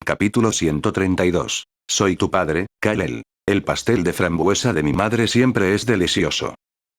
Capítulo 132. Soy tu padre, Kal-El. El pastel de frambuesa de mi madre siempre es delicioso.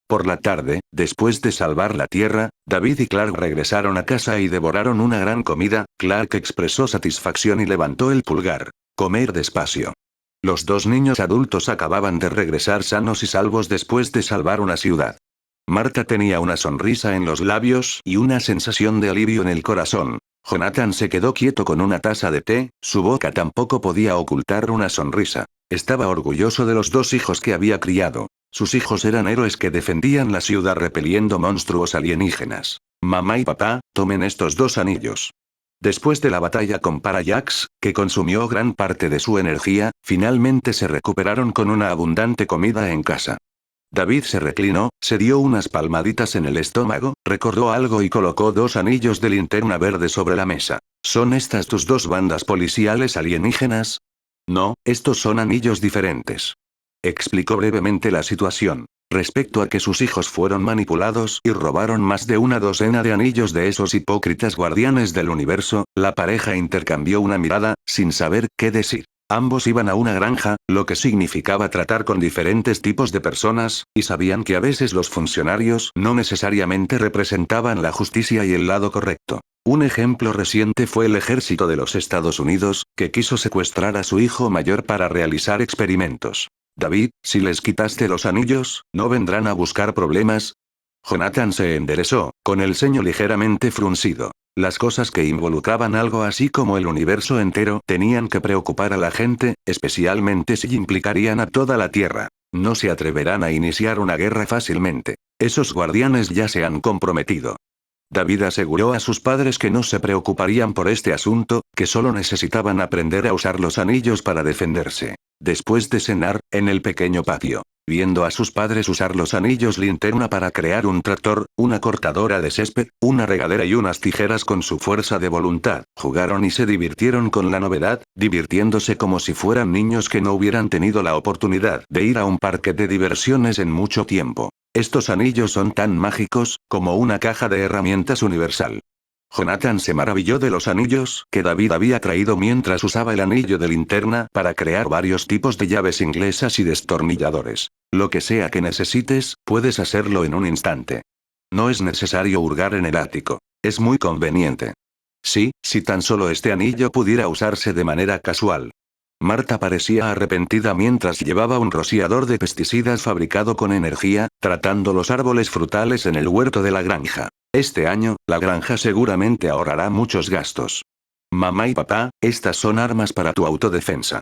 Por la tarde, después de salvar la tierra, David y Clark regresaron a casa y devoraron una gran comida. Clark expresó satisfacción y levantó el pulgar. Comer despacio. Los dos niños adultos acababan de regresar sanos y salvos después de salvar una ciudad. Marta tenía una sonrisa en los labios y una sensación de alivio en el corazón. Jonathan se quedó quieto con una taza de té, su boca tampoco podía ocultar una sonrisa. Estaba orgulloso de los dos hijos que había criado. Sus hijos eran héroes que defendían la ciudad repeliendo monstruos alienígenas. Mamá y papá, tomen estos dos anillos. Después de la batalla con Parallax, que consumió gran parte de su energía, finalmente se recuperaron con una abundante comida en casa. David se reclinó, se dio unas palmaditas en el estómago, recordó algo y colocó dos anillos de linterna verde sobre la mesa. ¿Son estas tus dos bandas policiales alienígenas? No, estos son anillos diferentes. Explicó brevemente la situación. Respecto a que sus hijos fueron manipulados y robaron más de una docena de anillos de esos hipócritas guardianes del universo, la pareja intercambió una mirada, sin saber qué decir. Ambos iban a una granja, lo que significaba tratar con diferentes tipos de personas, y sabían que a veces los funcionarios no necesariamente representaban la justicia y el lado correcto. Un ejemplo reciente fue el ejército de los Estados Unidos, que quiso secuestrar a su hijo mayor para realizar experimentos. David, si les quitaste los anillos, ¿no vendrán a buscar problemas? Jonathan se enderezó, con el ceño ligeramente fruncido. Las cosas que involucraban algo así como el universo entero tenían que preocupar a la gente, especialmente si implicarían a toda la Tierra. No se atreverán a iniciar una guerra fácilmente. Esos guardianes ya se han comprometido. David aseguró a sus padres que no se preocuparían por este asunto, que solo necesitaban aprender a usar los anillos para defenderse. Después de cenar, en el pequeño patio, viendo a sus padres usar los anillos linterna para crear un tractor, una cortadora de césped, una regadera y unas tijeras con su fuerza de voluntad, jugaron y se divirtieron con la novedad, divirtiéndose como si fueran niños que no hubieran tenido la oportunidad de ir a un parque de diversiones en mucho tiempo. Estos anillos son tan mágicos, como una caja de herramientas universal. Jonathan se maravilló de los anillos que David había traído mientras usaba el anillo de linterna para crear varios tipos de llaves inglesas y destornilladores. Lo que sea que necesites, puedes hacerlo en un instante. No es necesario hurgar en el ático. Es muy conveniente. Sí, si tan solo este anillo pudiera usarse de manera casual. Marta parecía arrepentida mientras llevaba un rociador de pesticidas fabricado con energía, tratando los árboles frutales en el huerto de la granja. Este año, la granja seguramente ahorrará muchos gastos. Mamá y papá, estas son armas para tu autodefensa.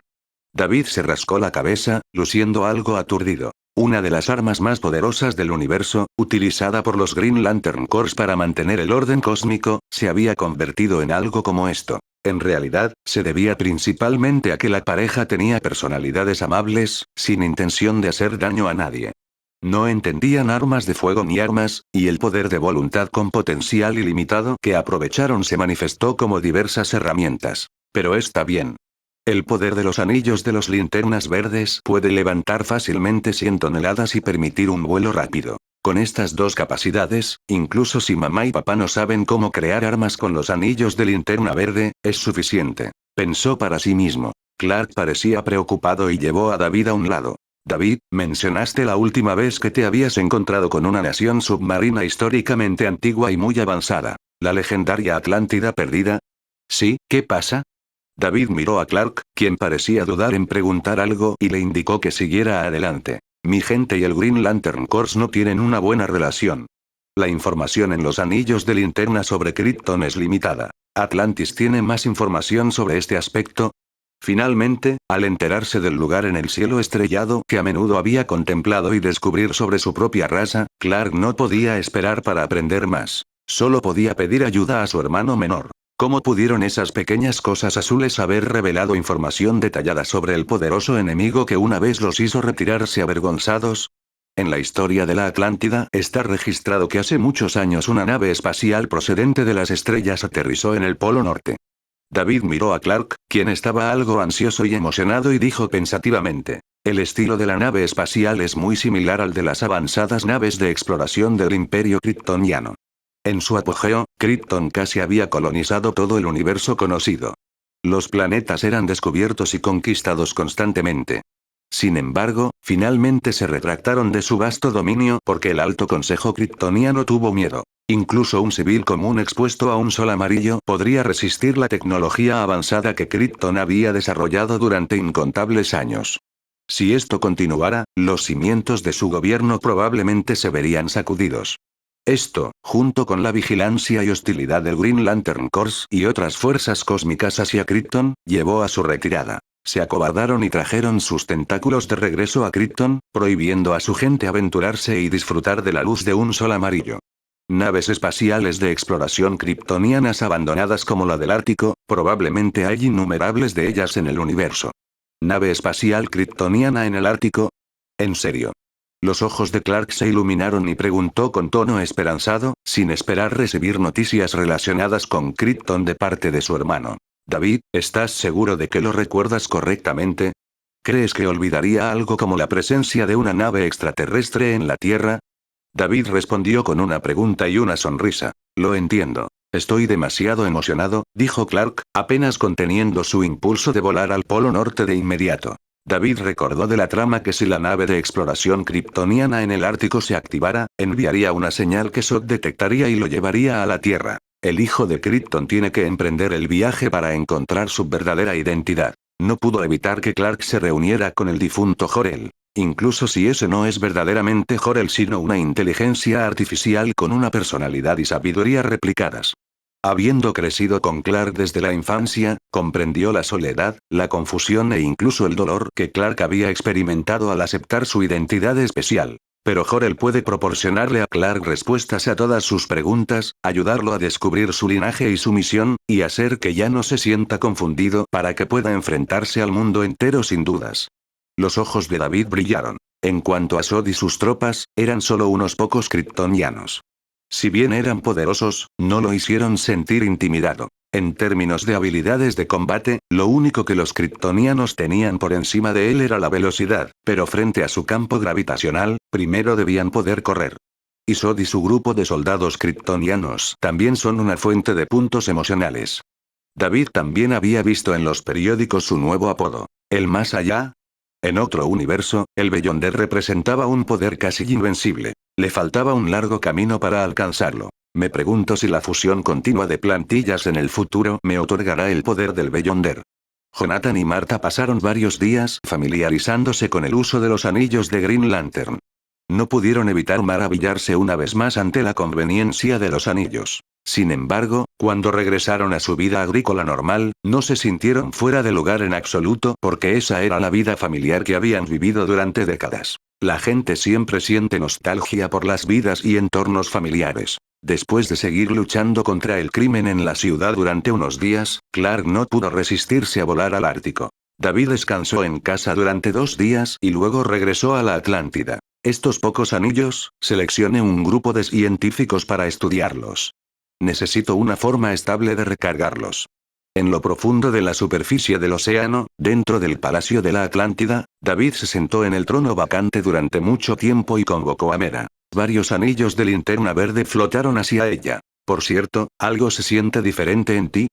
David se rascó la cabeza, luciendo algo aturdido. Una de las armas más poderosas del universo, utilizada por los Green Lantern Corps para mantener el orden cósmico, se había convertido en algo como esto. En realidad, se debía principalmente a que la pareja tenía personalidades amables, sin intención de hacer daño a nadie. No entendían armas de fuego ni armas, y el poder de voluntad con potencial ilimitado que aprovecharon se manifestó como diversas herramientas. Pero está bien. El poder de los anillos de los linternas verdes puede levantar fácilmente 100 toneladas y permitir un vuelo rápido. Con estas dos capacidades, incluso si mamá y papá no saben cómo crear armas con los anillos de linterna verde, es suficiente. Pensó para sí mismo. Clark parecía preocupado y llevó a David a un lado. David, mencionaste la última vez que te habías encontrado con una nación submarina históricamente antigua y muy avanzada. ¿La legendaria Atlántida perdida? Sí, ¿qué pasa? David miró a Clark, quien parecía dudar en preguntar algo y le indicó que siguiera adelante. Mi gente y el Green Lantern Corps no tienen una buena relación. La información en los anillos de linterna sobre Krypton es limitada. ¿Atlantis tiene más información sobre este aspecto? Finalmente, al enterarse del lugar en el cielo estrellado que a menudo había contemplado y descubrir sobre su propia raza, Clark no podía esperar para aprender más. Solo podía pedir ayuda a su hermano menor. ¿Cómo pudieron esas pequeñas cosas azules haber revelado información detallada sobre el poderoso enemigo que una vez los hizo retirarse avergonzados? En la historia de la Atlántida está registrado que hace muchos años una nave espacial procedente de las estrellas aterrizó en el Polo Norte. David miró a Clark, quien estaba algo ansioso y emocionado y dijo pensativamente. El estilo de la nave espacial es muy similar al de las avanzadas naves de exploración del Imperio Kryptoniano. En su apogeo, Krypton casi había colonizado todo el universo conocido. Los planetas eran descubiertos y conquistados constantemente. Sin embargo, finalmente se retractaron de su vasto dominio porque el Alto Consejo Kryptoniano tuvo miedo. Incluso un civil común expuesto a un sol amarillo podría resistir la tecnología avanzada que Krypton había desarrollado durante incontables años. Si esto continuara, los cimientos de su gobierno probablemente se verían sacudidos. Esto, junto con la vigilancia y hostilidad del Green Lantern Corps y otras fuerzas cósmicas hacia Krypton, llevó a su retirada. Se acobardaron y trajeron sus tentáculos de regreso a Krypton, prohibiendo a su gente aventurarse y disfrutar de la luz de un sol amarillo. Naves espaciales de exploración kryptonianas abandonadas como la del Ártico, probablemente hay innumerables de ellas en el universo. ¿Nave espacial kryptoniana en el Ártico? ¿En serio? Los ojos de Clark se iluminaron y preguntó con tono esperanzado, sin esperar recibir noticias relacionadas con Krypton de parte de su hermano. David, ¿estás seguro de que lo recuerdas correctamente? ¿Crees que olvidaría algo como la presencia de una nave extraterrestre en la Tierra? David respondió con una pregunta y una sonrisa. Lo entiendo. Estoy demasiado emocionado, dijo Clark, apenas conteniendo su impulso de volar al Polo Norte de inmediato. David recordó de la trama que si la nave de exploración kryptoniana en el Ártico se activara, enviaría una señal que Zod detectaría y lo llevaría a la Tierra. El hijo de Krypton tiene que emprender el viaje para encontrar su verdadera identidad. No pudo evitar que Clark se reuniera con el difunto Jor-El. Incluso si ese no es verdaderamente Jor-El sino una inteligencia artificial con una personalidad y sabiduría replicadas. Habiendo crecido con Clark desde la infancia, comprendió la soledad, la confusión e incluso el dolor que Clark había experimentado al aceptar su identidad especial. Pero Jor-El puede proporcionarle a Clark respuestas a todas sus preguntas, ayudarlo a descubrir su linaje y su misión, y hacer que ya no se sienta confundido para que pueda enfrentarse al mundo entero sin dudas. Los ojos de David brillaron. En cuanto a Zod y sus tropas, eran solo unos pocos kryptonianos. Si bien eran poderosos, no lo hicieron sentir intimidado. En términos de habilidades de combate, lo único que los kryptonianos tenían por encima de él era la velocidad, pero frente a su campo gravitacional, primero debían poder correr. Y Zod y su grupo de soldados kryptonianos también son una fuente de puntos emocionales. David también había visto en los periódicos su nuevo apodo, el Más Allá. En otro universo, el Beyonder representaba un poder casi invencible. Le faltaba un largo camino para alcanzarlo. Me pregunto si la fusión continua de plantillas en el futuro me otorgará el poder del Beyonder. Jonathan y Marta pasaron varios días familiarizándose con el uso de los anillos de Green Lantern. No pudieron evitar maravillarse una vez más ante la conveniencia de los anillos. Sin embargo, cuando regresaron a su vida agrícola normal, no se sintieron fuera de lugar en absoluto porque esa era la vida familiar que habían vivido durante décadas. La gente siempre siente nostalgia por las vidas y entornos familiares. Después de seguir luchando contra el crimen en la ciudad durante unos días, Clark no pudo resistirse a volar al Ártico. David descansó en casa durante 2 días y luego regresó a la Atlántida. Estos pocos anillos, seleccione un grupo de científicos para estudiarlos. Necesito una forma estable de recargarlos. En lo profundo de la superficie del océano, dentro del Palacio de la Atlántida, David se sentó en el trono vacante durante mucho tiempo y convocó a Mera. Varios anillos de linterna verde flotaron hacia ella. Por cierto, ¿algo se siente diferente en ti?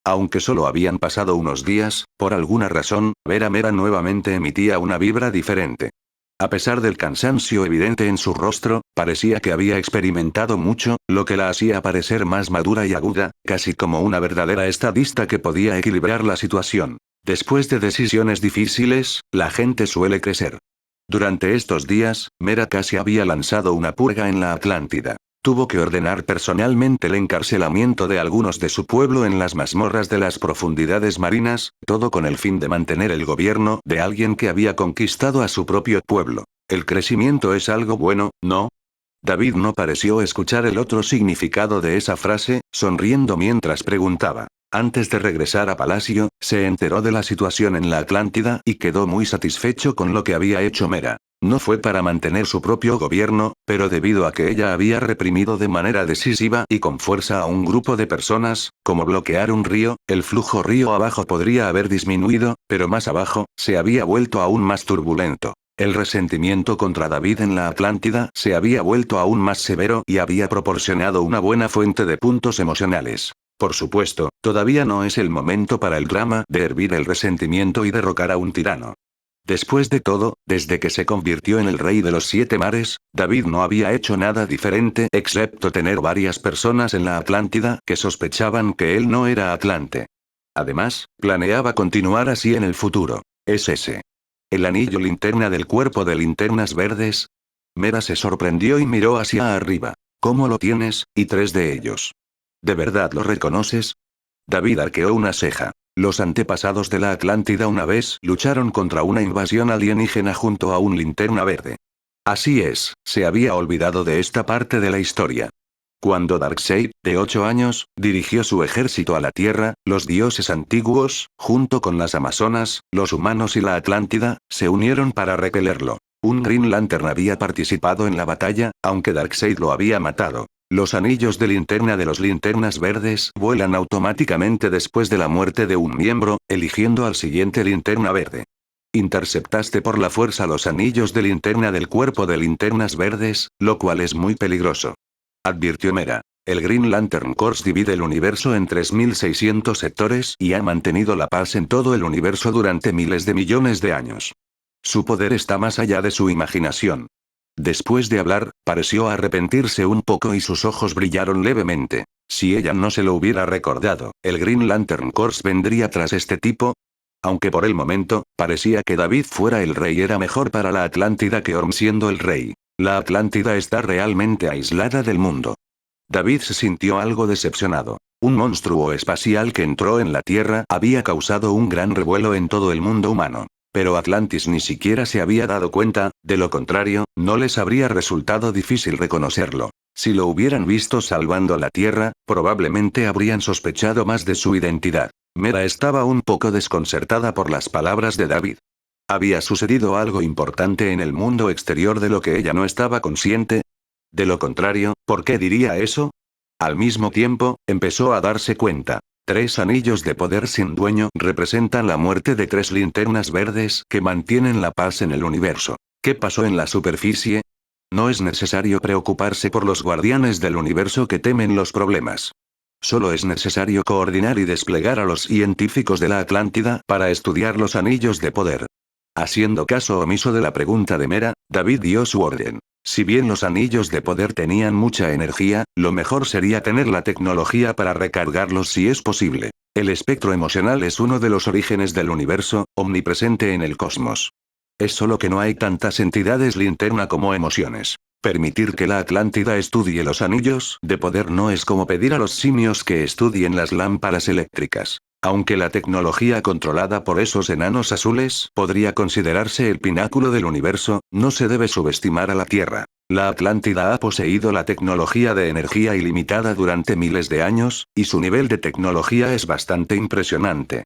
Aunque solo habían pasado unos días, por alguna razón, ver a Mera nuevamente emitía una vibra diferente. A pesar del cansancio evidente en su rostro, parecía que había experimentado mucho, lo que la hacía parecer más madura y aguda, casi como una verdadera estadista que podía equilibrar la situación. Después de decisiones difíciles, la gente suele crecer. Durante estos días, Mera casi había lanzado una purga en la Atlántida. Tuvo que ordenar personalmente el encarcelamiento de algunos de su pueblo en las mazmorras de las profundidades marinas, todo con el fin de mantener el gobierno de alguien que había conquistado a su propio pueblo. El crecimiento es algo bueno, ¿no? David no pareció escuchar el otro significado de esa frase, sonriendo mientras preguntaba. Antes de regresar a Palacio, se enteró de la situación en la Atlántida y quedó muy satisfecho con lo que había hecho Mera. No fue para mantener su propio gobierno, pero debido a que ella había reprimido de manera decisiva y con fuerza a un grupo de personas, como bloquear un río, el flujo río abajo podría haber disminuido, pero más abajo, se había vuelto aún más turbulento. El resentimiento contra David en la Atlántida se había vuelto aún más severo y había proporcionado una buena fuente de puntos emocionales. Por supuesto, todavía no es el momento para el drama de hervir el resentimiento y derrocar a un tirano. Después de todo, desde que se convirtió en el rey de los 7 mares, David no había hecho nada diferente excepto tener varias personas en la Atlántida que sospechaban que él no era Atlante. Además, planeaba continuar así en el futuro. ¿Es ese el anillo linterna del cuerpo de linternas verdes? Mera se sorprendió y miró hacia arriba. ¿Cómo lo tienes, y 3 de ellos? ¿De verdad lo reconoces? David arqueó una ceja. Los antepasados de la Atlántida una vez lucharon contra una invasión alienígena junto a un linterna verde. Así es, se había olvidado de esta parte de la historia. Cuando Darkseid, de 8 años, dirigió su ejército a la Tierra, los dioses antiguos, junto con las Amazonas, los humanos y la Atlántida, se unieron para repelerlo. Un Green Lantern había participado en la batalla, aunque Darkseid lo había matado. Los anillos de linterna de los linternas verdes vuelan automáticamente después de la muerte de un miembro, eligiendo al siguiente linterna verde. Interceptaste por la fuerza los anillos de linterna del cuerpo de linternas verdes, lo cual es muy peligroso. Advirtió Mera. El Green Lantern Corps divide el universo en 3600 sectores y ha mantenido la paz en todo el universo durante miles de millones de años. Su poder está más allá de su imaginación. Después de hablar, pareció arrepentirse un poco y sus ojos brillaron levemente. Si ella no se lo hubiera recordado, ¿el Green Lantern Corps vendría tras este tipo? Aunque por el momento, parecía que David fuera el rey, era mejor para la Atlántida que Orm siendo el rey. La Atlántida está realmente aislada del mundo. David se sintió algo decepcionado. Un monstruo espacial que entró en la Tierra había causado un gran revuelo en todo el mundo humano. Pero Atlantis ni siquiera se había dado cuenta, de lo contrario, no les habría resultado difícil reconocerlo. Si lo hubieran visto salvando la Tierra, probablemente habrían sospechado más de su identidad. Mera estaba un poco desconcertada por las palabras de David. ¿Había sucedido algo importante en el mundo exterior de lo que ella no estaba consciente? De lo contrario, ¿por qué diría eso? Al mismo tiempo, empezó a darse cuenta. 3 anillos de poder sin dueño representan la muerte de 3 linternas verdes que mantienen la paz en el universo. ¿Qué pasó en la superficie? No es necesario preocuparse por los guardianes del universo que temen los problemas. Solo es necesario coordinar y desplegar a los científicos de la Atlántida para estudiar los anillos de poder. Haciendo caso omiso de la pregunta de Mera, David dio su orden. Si bien los anillos de poder tenían mucha energía, lo mejor sería tener la tecnología para recargarlos si es posible. El espectro emocional es uno de los orígenes del universo, omnipresente en el cosmos. Es solo que no hay tantas entidades linterna como emociones. Permitir que la Atlántida estudie los anillos de poder no es como pedir a los simios que estudien las lámparas eléctricas. Aunque la tecnología controlada por esos enanos azules podría considerarse el pináculo del universo, no se debe subestimar a la Tierra. La Atlántida ha poseído la tecnología de energía ilimitada durante miles de años, y su nivel de tecnología es bastante impresionante.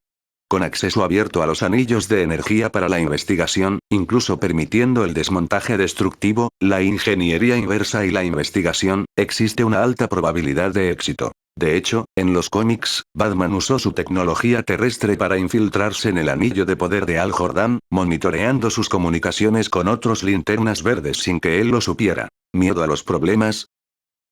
Con acceso abierto a los anillos de energía para la investigación, incluso permitiendo el desmontaje destructivo, la ingeniería inversa y la investigación, existe una alta probabilidad de éxito. De hecho, en los cómics, Batman usó su tecnología terrestre para infiltrarse en el anillo de poder de Al Jordan, monitoreando sus comunicaciones con otros linternas verdes sin que él lo supiera. ¿Miedo a los problemas?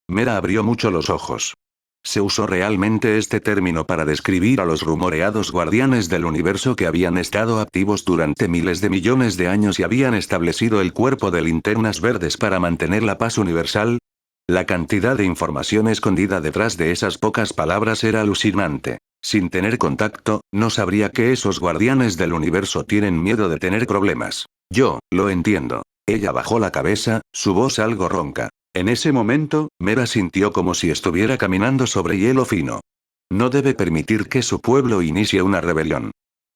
Mera abrió mucho los ojos. Se usó realmente este término para describir a los rumoreados guardianes del universo que habían estado activos durante miles de millones de años y habían establecido el cuerpo de linternas verdes para mantener la paz universal. La cantidad de información escondida detrás de esas pocas palabras era alucinante. Sin tener contacto, no sabría que esos guardianes del universo tienen miedo de tener problemas. Yo, lo entiendo. Ella bajó la cabeza, su voz algo ronca. En ese momento, Mera sintió como si estuviera caminando sobre hielo fino. No debe permitir que su pueblo inicie una rebelión.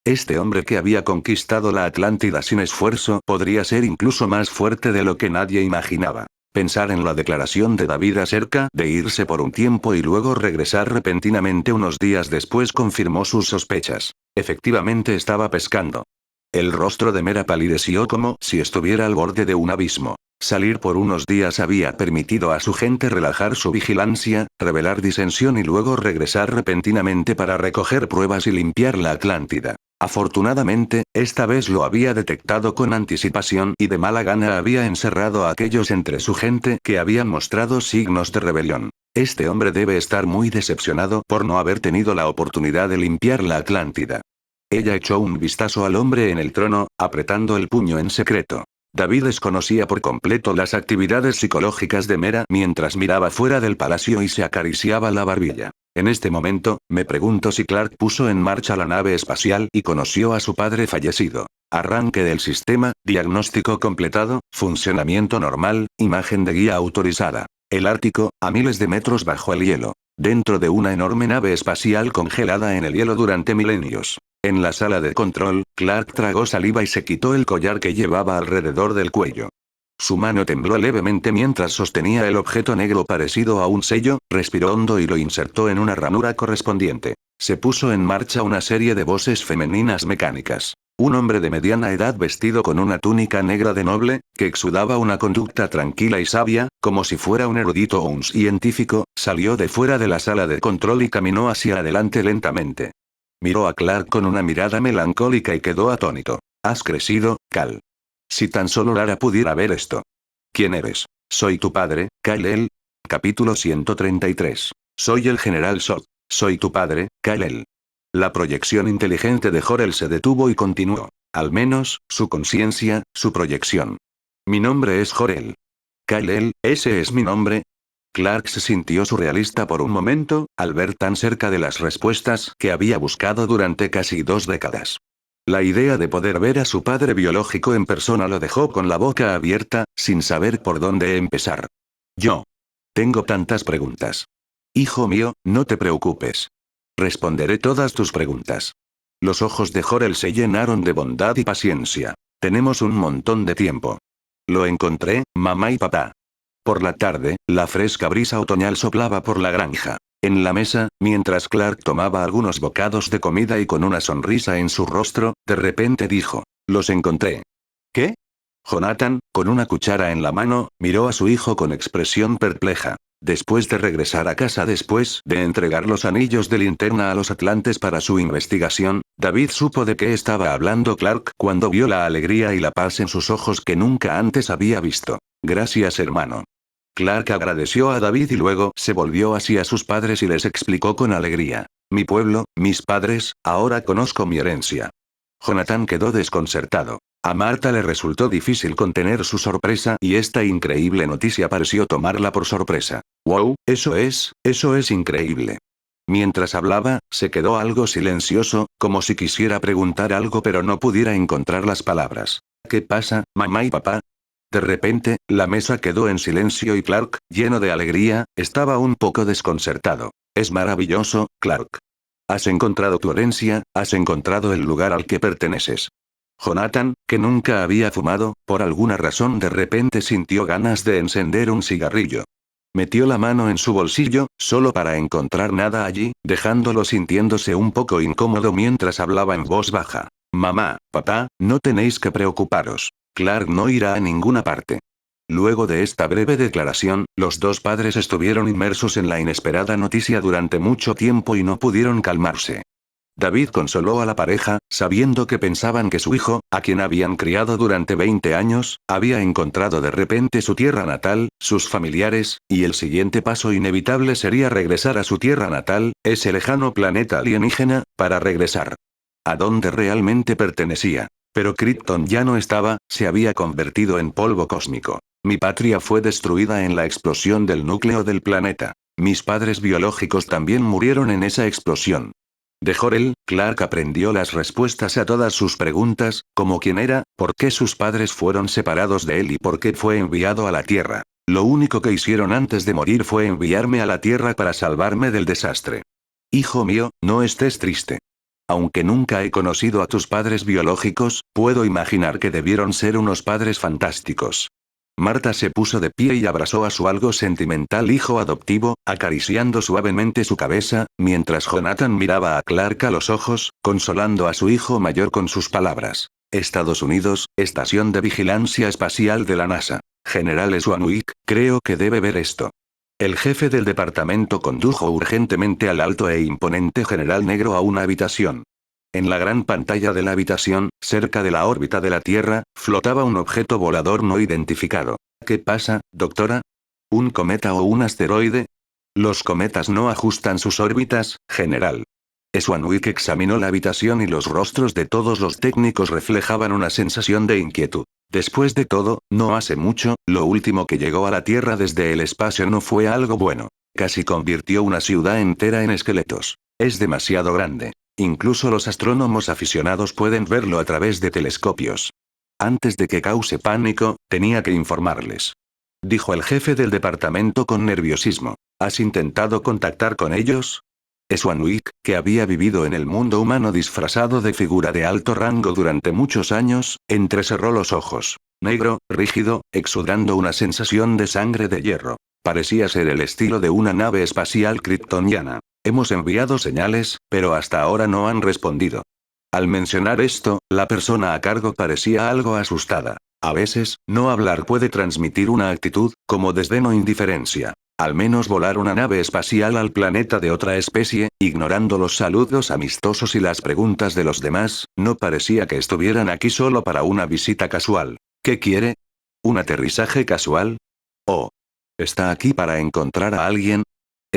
Este hombre que había conquistado la Atlántida sin esfuerzo podría ser incluso más fuerte de lo que nadie imaginaba. Pensar en la declaración de David acerca de irse por un tiempo y luego regresar repentinamente unos días después confirmó sus sospechas. Efectivamente estaba pescando. El rostro de Mera palideció como si estuviera al borde de un abismo. Salir por unos días había permitido a su gente relajar su vigilancia, revelar disensión y luego regresar repentinamente para recoger pruebas y limpiar la Atlántida. Afortunadamente, esta vez lo había detectado con anticipación y de mala gana había encerrado a aquellos entre su gente que habían mostrado signos de rebelión. Este hombre debe estar muy decepcionado por no haber tenido la oportunidad de limpiar la Atlántida. Ella echó un vistazo al hombre en el trono, apretando el puño en secreto. David desconocía por completo las actividades psicológicas de Mera mientras miraba fuera del palacio y se acariciaba la barbilla. En este momento, me pregunto si Clark puso en marcha la nave espacial y conoció a su padre fallecido. Arranque del sistema, diagnóstico completado, funcionamiento normal, imagen de guía autorizada. El Ártico, a miles de metros bajo el hielo. Dentro de una enorme nave espacial congelada en el hielo durante milenios. En la sala de control, Clark tragó saliva y se quitó el collar que llevaba alrededor del cuello. Su mano tembló levemente mientras sostenía el objeto negro parecido a un sello, respiró hondo y lo insertó en una ranura correspondiente. Se puso en marcha una serie de voces femeninas mecánicas. Un hombre de mediana edad vestido con una túnica negra de noble, que exudaba una conducta tranquila y sabia, como si fuera un erudito o un científico, salió de fuera de la sala de control y caminó hacia adelante lentamente. Miró a Clark con una mirada melancólica y quedó atónito. Has crecido, Cal. Si tan solo Lara pudiera ver esto. ¿Quién eres? Soy tu padre, Kal-El. Capítulo 133. Soy el general Zod. Soy tu padre, Kal-El. La proyección inteligente de Jor-El se detuvo y continuó. Al menos, su conciencia, su proyección. Mi nombre es Jor-El. Kal-El, ese es mi nombre. Clark se sintió surrealista por un momento, al ver tan cerca de las respuestas que había buscado durante casi 2 décadas. La idea de poder ver a su padre biológico en persona lo dejó con la boca abierta, sin saber por dónde empezar. Yo. Tengo tantas preguntas. Hijo mío, no te preocupes. Responderé todas tus preguntas. Los ojos de Jor-El se llenaron de bondad y paciencia. Tenemos un montón de tiempo. Lo encontré, mamá y papá. Por la tarde, la fresca brisa otoñal soplaba por la granja. En la mesa, mientras Clark tomaba algunos bocados de comida y con una sonrisa en su rostro, de repente dijo: Los encontré. ¿Qué? Jonathan, con una cuchara en la mano, miró a su hijo con expresión perpleja. Después de regresar a casa después de entregar los anillos de linterna a los atlantes para su investigación, David supo de qué estaba hablando Clark cuando vio la alegría y la paz en sus ojos que nunca antes había visto. Gracias, hermano. Clark agradeció a David y luego se volvió hacia sus padres y les explicó con alegría. Mi pueblo, mis padres, ahora conozco mi herencia. Jonathan quedó desconcertado. A Marta le resultó difícil contener su sorpresa y esta increíble noticia pareció tomarla por sorpresa. ¡Wow! Eso es increíble. Mientras hablaba, se quedó algo silencioso, como si quisiera preguntar algo pero no pudiera encontrar las palabras. ¿Qué pasa, mamá y papá? De repente, la mesa quedó en silencio y Clark, lleno de alegría, estaba un poco desconcertado. Es maravilloso, Clark. Has encontrado tu herencia, has encontrado el lugar al que perteneces. Jonathan, que nunca había fumado, por alguna razón de repente sintió ganas de encender un cigarrillo. Metió la mano en su bolsillo, solo para encontrar nada allí, dejándolo sintiéndose un poco incómodo mientras hablaba en voz baja. Mamá, papá, no tenéis que preocuparos. Clark no irá a ninguna parte. Luego de esta breve declaración, los dos padres estuvieron inmersos en la inesperada noticia durante mucho tiempo y no pudieron calmarse. David consoló a la pareja, sabiendo que pensaban que su hijo, a quien habían criado durante 20 años, había encontrado de repente su tierra natal, sus familiares, y el siguiente paso inevitable sería regresar a su tierra natal, ese lejano planeta alienígena, para regresar a donde realmente pertenecía. Pero Krypton ya no estaba, se había convertido en polvo cósmico. Mi patria fue destruida en la explosión del núcleo del planeta. Mis padres biológicos también murieron en esa explosión. De Jor-El, Clark aprendió las respuestas a todas sus preguntas, como quién era, por qué sus padres fueron separados de él y por qué fue enviado a la Tierra. Lo único que hicieron antes de morir fue enviarme a la Tierra para salvarme del desastre. Hijo mío, no estés triste. Aunque nunca he conocido a tus padres biológicos, puedo imaginar que debieron ser unos padres fantásticos. Marta se puso de pie y abrazó a su algo sentimental hijo adoptivo, acariciando suavemente su cabeza, mientras Jonathan miraba a Clark a los ojos, consolando a su hijo mayor con sus palabras. Estados Unidos, Estación de Vigilancia Espacial de la NASA. General Swanwick, creo que debe ver esto. El jefe del departamento condujo urgentemente al alto e imponente general negro a una habitación. En la gran pantalla de la habitación, cerca de la órbita de la Tierra, flotaba un objeto volador no identificado. ¿Qué pasa, doctora? ¿Un cometa o un asteroide? Los cometas no ajustan sus órbitas, general. Swanwick examinó la habitación y los rostros de todos los técnicos reflejaban una sensación de inquietud. Después de todo, no hace mucho, lo último que llegó a la Tierra desde el espacio no fue algo bueno. Casi convirtió una ciudad entera en esqueletos. Es demasiado grande. Incluso los astrónomos aficionados pueden verlo a través de telescopios. Antes de que cause pánico, tenía que informarles. Dijo el jefe del departamento con nerviosismo. ¿Has intentado contactar con ellos? Swanwick, que había vivido en el mundo humano disfrazado de figura de alto rango durante muchos años, entrecerró los ojos. Negro, rígido, exudando una sensación de sangre de hierro. Parecía ser el estilo de una nave espacial kryptoniana. Hemos enviado señales, pero hasta ahora no han respondido. Al mencionar esto, la persona a cargo parecía algo asustada. A veces, no hablar puede transmitir una actitud, como desdén o indiferencia. Al menos volar una nave espacial al planeta de otra especie, ignorando los saludos amistosos y las preguntas de los demás, no parecía que estuvieran aquí solo para una visita casual. ¿Qué quiere? ¿Un aterrizaje casual? ¿O está aquí para encontrar a alguien?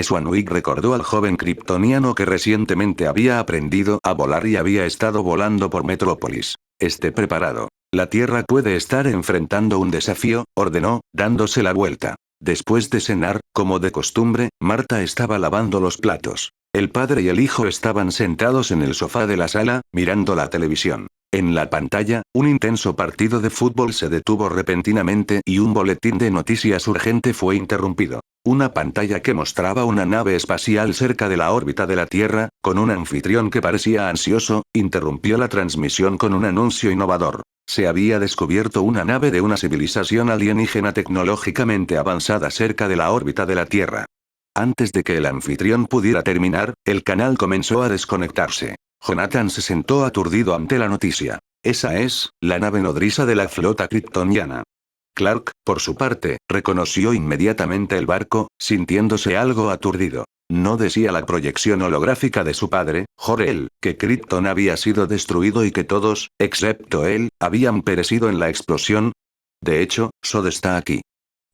Swanwick recordó al joven kryptoniano que recientemente había aprendido a volar y había estado volando por Metrópolis. Esté preparado. La Tierra puede estar enfrentando un desafío, ordenó, dándose la vuelta. Después de cenar, como de costumbre, Marta estaba lavando los platos. El padre y el hijo estaban sentados en el sofá de la sala, mirando la televisión. En la pantalla, un intenso partido de fútbol se detuvo repentinamente y un boletín de noticias urgente fue interrumpido. Una pantalla que mostraba una nave espacial cerca de la órbita de la Tierra, con un anfitrión que parecía ansioso, interrumpió la transmisión con un anuncio innovador. Se había descubierto una nave de una civilización alienígena tecnológicamente avanzada cerca de la órbita de la Tierra. Antes de que el anfitrión pudiera terminar, el canal comenzó a desconectarse. Jonathan se sentó aturdido ante la noticia. Esa es, la nave nodriza de la flota kryptoniana. Clark, por su parte, reconoció inmediatamente el barco, sintiéndose algo aturdido. No decía la proyección holográfica de su padre, Jor-El, que Krypton había sido destruido y que todos, excepto él, habían perecido en la explosión. De hecho, Sod está aquí.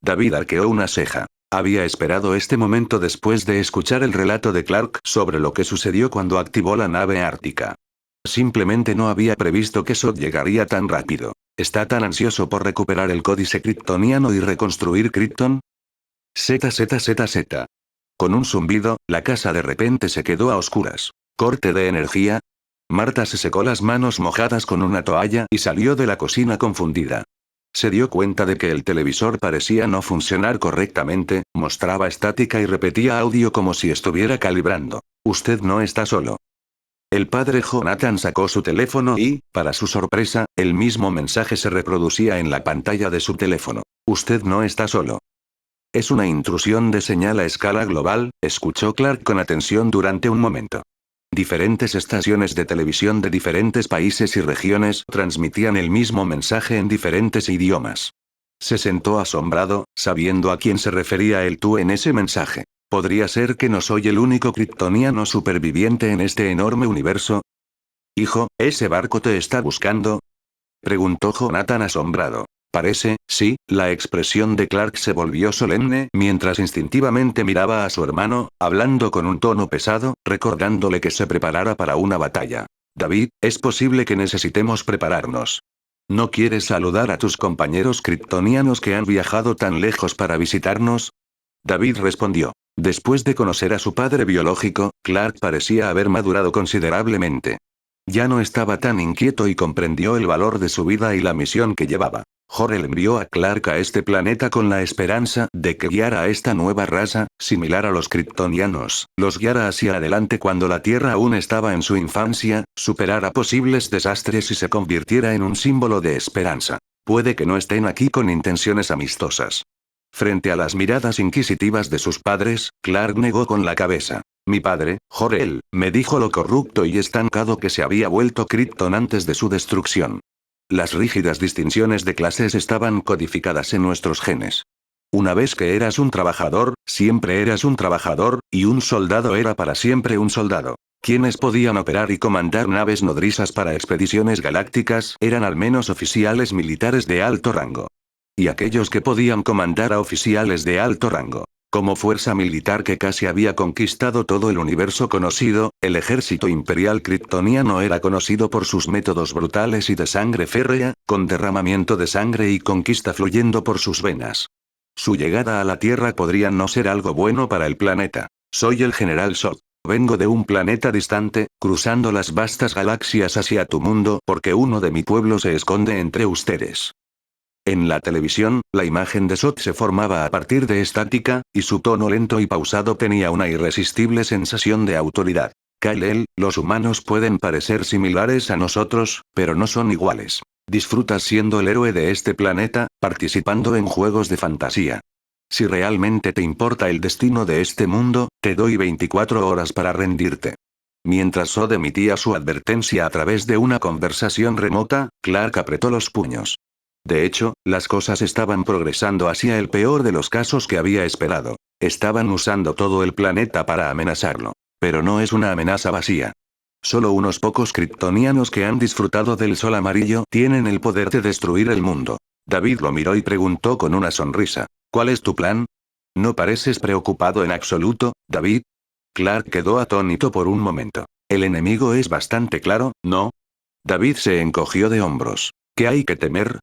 David arqueó una ceja. Había esperado este momento después de escuchar el relato de Clark sobre lo que sucedió cuando activó la nave ártica. Simplemente no había previsto que Sod llegaría tan rápido. ¿Está tan ansioso por recuperar el códice kryptoniano y reconstruir Krypton? ZZZZ. Con un zumbido, la casa de repente se quedó a oscuras. ¿Corte de energía? Marta se secó las manos mojadas con una toalla y salió de la cocina confundida. Se dio cuenta de que el televisor parecía no funcionar correctamente, mostraba estática y repetía audio como si estuviera calibrando. Usted no está solo. El padre Jonathan sacó su teléfono y, para su sorpresa, el mismo mensaje se reproducía en la pantalla de su teléfono. Usted no está solo. Es una intrusión de señal a escala global, escuchó Clark con atención durante un momento. Diferentes estaciones de televisión de diferentes países y regiones transmitían el mismo mensaje en diferentes idiomas. Se sentó asombrado, sabiendo a quién se refería el tú en ese mensaje. ¿Podría ser que no soy el único kryptoniano superviviente en este enorme universo? Hijo, ¿ese barco te está buscando? Preguntó Jonathan asombrado. Parece, sí, la expresión de Clark se volvió solemne mientras instintivamente miraba a su hermano, hablando con un tono pesado, recordándole que se preparara para una batalla. David, es posible que necesitemos prepararnos. ¿No quieres saludar a tus compañeros kryptonianos que han viajado tan lejos para visitarnos? David respondió. Después de conocer a su padre biológico, Clark parecía haber madurado considerablemente. Ya no estaba tan inquieto y comprendió el valor de su vida y la misión que llevaba. Jor-El envió a Clark a este planeta con la esperanza de que guiara a esta nueva raza, similar a los kryptonianos, los guiara hacia adelante cuando la Tierra aún estaba en su infancia, superara posibles desastres y se convirtiera en un símbolo de esperanza. Puede que no estén aquí con intenciones amistosas. Frente a las miradas inquisitivas de sus padres, Clark negó con la cabeza. Mi padre, Jor-El, me dijo lo corrupto y estancado que se había vuelto Krypton antes de su destrucción. Las rígidas distinciones de clases estaban codificadas en nuestros genes. Una vez que eras un trabajador, siempre eras un trabajador, y un soldado era para siempre un soldado. Quienes podían operar y comandar naves nodrizas para expediciones galácticas eran al menos oficiales militares de alto rango. Y aquellos que podían comandar a oficiales de alto rango. Como fuerza militar que casi había conquistado todo el universo conocido, el ejército imperial kryptoniano era conocido por sus métodos brutales y de sangre férrea, con derramamiento de sangre y conquista fluyendo por sus venas. Su llegada a la Tierra podría no ser algo bueno para el planeta. Soy el General Zod. Vengo de un planeta distante, cruzando las vastas galaxias hacia tu mundo porque uno de mi pueblo se esconde entre ustedes. En la televisión, la imagen de Zod se formaba a partir de estática, y su tono lento y pausado tenía una irresistible sensación de autoridad. Kal-El, los humanos pueden parecer similares a nosotros, pero no son iguales. Disfrutas siendo el héroe de este planeta, participando en juegos de fantasía. Si realmente te importa el destino de este mundo, te doy 24 horas para rendirte. Mientras Zod emitía su advertencia a través de una conversación remota, Clark apretó los puños. De hecho, las cosas estaban progresando hacia el peor de los casos que había esperado. Estaban usando todo el planeta para amenazarlo. Pero no es una amenaza vacía. Solo unos pocos kryptonianos que han disfrutado del sol amarillo tienen el poder de destruir el mundo. David lo miró y preguntó con una sonrisa. ¿Cuál es tu plan? No pareces preocupado en absoluto, David. Clark quedó atónito por un momento. El enemigo es bastante claro, ¿no? David se encogió de hombros. ¿Qué hay que temer?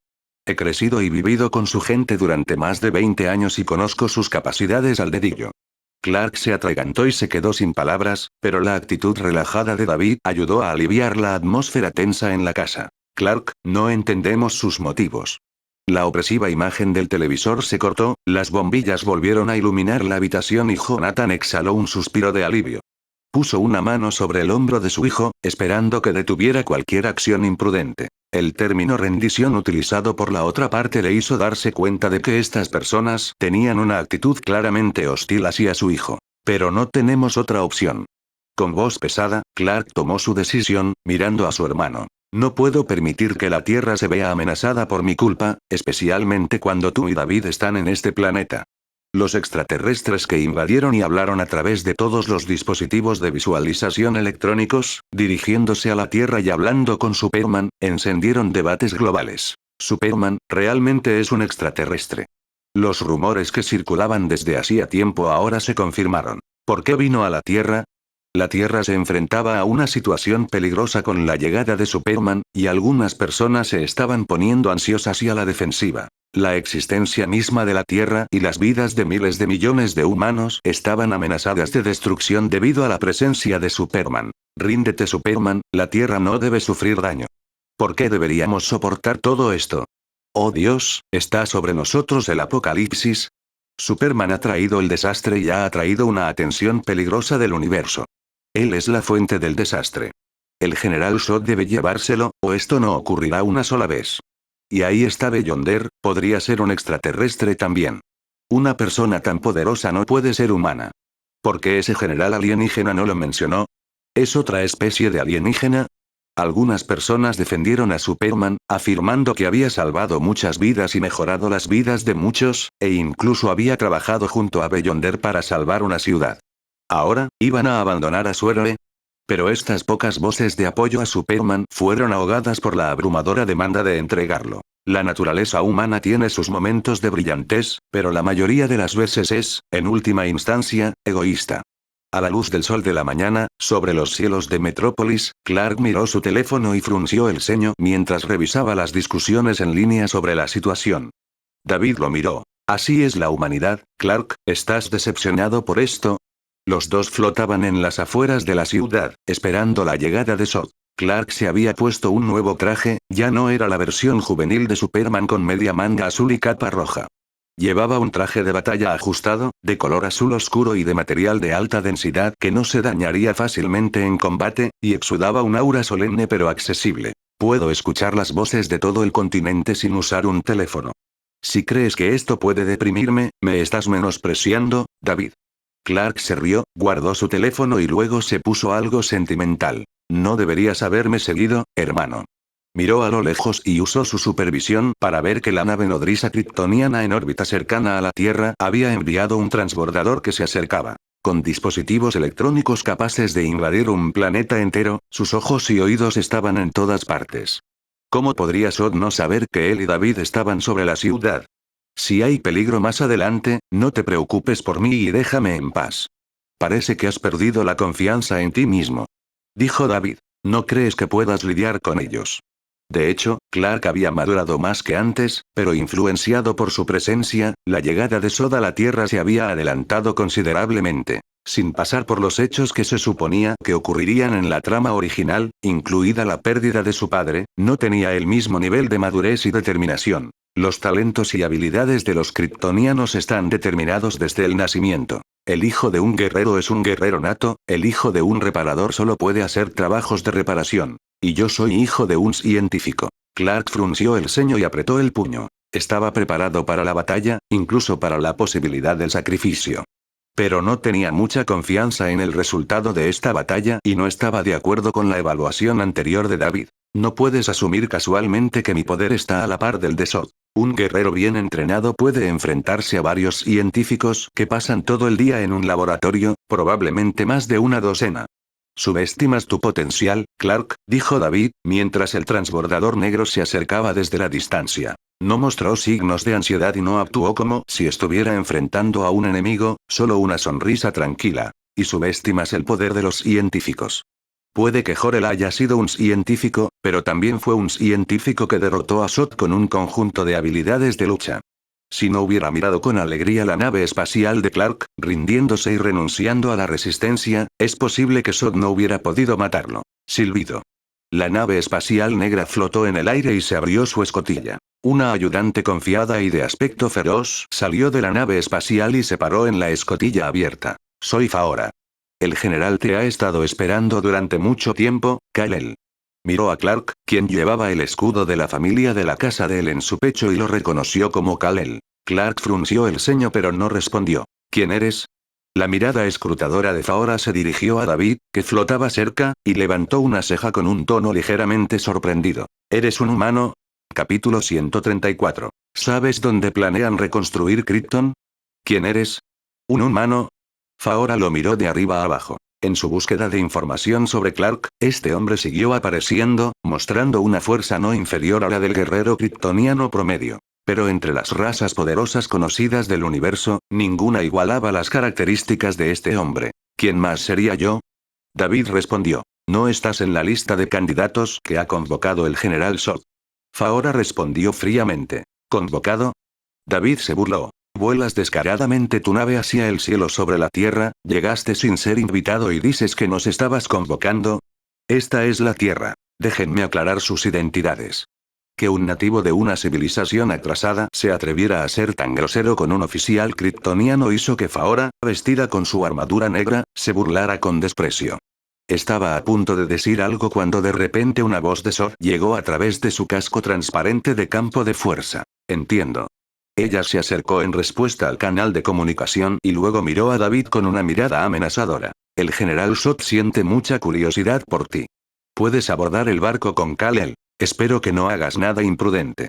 He crecido y vivido con su gente durante más de 20 años y conozco sus capacidades al dedillo. Clark se atragantó y se quedó sin palabras, pero la actitud relajada de David ayudó a aliviar la atmósfera tensa en la casa. Clark, no entendemos sus motivos. La opresiva imagen del televisor se cortó, las bombillas volvieron a iluminar la habitación y Jonathan exhaló un suspiro de alivio. Puso una mano sobre el hombro de su hijo, esperando que detuviera cualquier acción imprudente. El término rendición utilizado por la otra parte le hizo darse cuenta de que estas personas tenían una actitud claramente hostil hacia su hijo. Pero no tenemos otra opción. Con voz pesada, Clark tomó su decisión, mirando a su hermano. No puedo permitir que la Tierra se vea amenazada por mi culpa, especialmente cuando tú y David están en este planeta. Los extraterrestres que invadieron y hablaron a través de todos los dispositivos de visualización electrónicos, dirigiéndose a la Tierra y hablando con Superman, encendieron debates globales. Superman, realmente es un extraterrestre. Los rumores que circulaban desde hacía tiempo ahora se confirmaron. ¿Por qué vino a la Tierra? La Tierra se enfrentaba a una situación peligrosa con la llegada de Superman, y algunas personas se estaban poniendo ansiosas y a la defensiva. La existencia misma de la Tierra y las vidas de miles de millones de humanos estaban amenazadas de destrucción debido a la presencia de Superman. Ríndete, Superman, la Tierra no debe sufrir daño. ¿Por qué deberíamos soportar todo esto? Oh Dios, ¿está sobre nosotros el apocalipsis? Superman ha traído el desastre y ha atraído una atención peligrosa del universo. Él es la fuente del desastre. El General Zod debe llevárselo, o esto no ocurrirá una sola vez. Y ahí está Beyonder, podría ser un extraterrestre también. Una persona tan poderosa no puede ser humana. ¿Por qué ese general alienígena no lo mencionó? ¿Es otra especie de alienígena? Algunas personas defendieron a Superman, afirmando que había salvado muchas vidas y mejorado las vidas de muchos, e incluso había trabajado junto a Beyonder para salvar una ciudad. Ahora, ¿iban a abandonar a su héroe? Pero estas pocas voces de apoyo a Superman fueron ahogadas por la abrumadora demanda de entregarlo. La naturaleza humana tiene sus momentos de brillantez, pero la mayoría de las veces es, en última instancia, egoísta. A la luz del sol de la mañana, sobre los cielos de Metrópolis, Clark miró su teléfono y frunció el ceño mientras revisaba las discusiones en línea sobre la situación. David lo miró. Así es la humanidad, Clark, ¿estás decepcionado por esto? Los dos flotaban en las afueras de la ciudad, esperando la llegada de Zod. Clark se había puesto un nuevo traje, ya no era la versión juvenil de Superman con media manga azul y capa roja. Llevaba un traje de batalla ajustado, de color azul oscuro y de material de alta densidad que no se dañaría fácilmente en combate, y exudaba un aura solemne pero accesible. Puedo escuchar las voces de todo el continente sin usar un teléfono. Si crees que esto puede deprimirme, me estás menospreciando, David. Clark se rió, guardó su teléfono y luego se puso algo sentimental. No deberías haberme seguido, hermano. Miró a lo lejos y usó su supervisión para ver que la nave nodriza kryptoniana en órbita cercana a la Tierra había enviado un transbordador que se acercaba. Con dispositivos electrónicos capaces de invadir un planeta entero, sus ojos y oídos estaban en todas partes. ¿Cómo podría Sod no saber que él y David estaban sobre la ciudad? Si hay peligro más adelante, no te preocupes por mí y déjame en paz. Parece que has perdido la confianza en ti mismo. Dijo David. ¿No crees que puedas lidiar con ellos? De hecho, Clark había madurado más que antes, pero influenciado por su presencia, la llegada de Sod a la Tierra se había adelantado considerablemente. Sin pasar por los hechos que se suponía que ocurrirían en la trama original, incluida la pérdida de su padre, no tenía el mismo nivel de madurez y determinación. Los talentos y habilidades de los kryptonianos están determinados desde el nacimiento. El hijo de un guerrero es un guerrero nato, el hijo de un reparador solo puede hacer trabajos de reparación. Y yo soy hijo de un científico. Clark frunció el ceño y apretó el puño. Estaba preparado para la batalla, incluso para la posibilidad del sacrificio. Pero no tenía mucha confianza en el resultado de esta batalla y no estaba de acuerdo con la evaluación anterior de David. No puedes asumir casualmente que mi poder está a la par del de Sod. Un guerrero bien entrenado puede enfrentarse a varios científicos que pasan todo el día en un laboratorio, probablemente más de una docena. Subestimas tu potencial, Clark, dijo David, mientras el transbordador negro se acercaba desde la distancia. No mostró signos de ansiedad y no actuó como si estuviera enfrentando a un enemigo, solo una sonrisa tranquila. Y subestimas el poder de los científicos. Puede que Jor-El haya sido un científico, pero también fue un científico que derrotó a Sod con un conjunto de habilidades de lucha. Si no hubiera mirado con alegría la nave espacial de Clark, rindiéndose y renunciando a la resistencia, es posible que Sod no hubiera podido matarlo. Silbido. La nave espacial negra flotó en el aire y se abrió su escotilla. Una ayudante confiada y de aspecto feroz salió de la nave espacial y se paró en la escotilla abierta. Soy Faora. El general te ha estado esperando durante mucho tiempo, Kal-El. Miró a Clark, quien llevaba el escudo de la familia de la casa de él en su pecho y lo reconoció como Kal-El. Clark frunció el ceño pero no respondió. ¿Quién eres? La mirada escrutadora de Faora se dirigió a David, que flotaba cerca, y levantó una ceja con un tono ligeramente sorprendido. ¿Eres un humano? Capítulo 134. ¿Sabes dónde planean reconstruir Krypton? ¿Quién eres? ¿Un humano? Faora lo miró de arriba a abajo. En su búsqueda de información sobre Clark, este hombre siguió apareciendo, mostrando una fuerza no inferior a la del guerrero kryptoniano promedio. Pero entre las razas poderosas conocidas del universo, ninguna igualaba las características de este hombre. ¿Quién más sería yo? David respondió. No estás en la lista de candidatos que ha convocado el general Sod. Faora respondió fríamente. ¿Convocado? David se burló. Vuelas descaradamente tu nave hacia el cielo sobre la Tierra, llegaste sin ser invitado y dices que nos estabas convocando. Esta es la Tierra. Déjenme aclarar sus identidades. Que un nativo de una civilización atrasada se atreviera a ser tan grosero con un oficial kryptoniano hizo que Faora, vestida con su armadura negra, se burlara con desprecio. Estaba a punto de decir algo cuando de repente una voz de Sod llegó a través de su casco transparente de campo de fuerza. Entiendo. Ella se acercó en respuesta al canal de comunicación y luego miró a David con una mirada amenazadora. El general Sod siente mucha curiosidad por ti. Puedes abordar el barco con Kal-El. Espero que no hagas nada imprudente.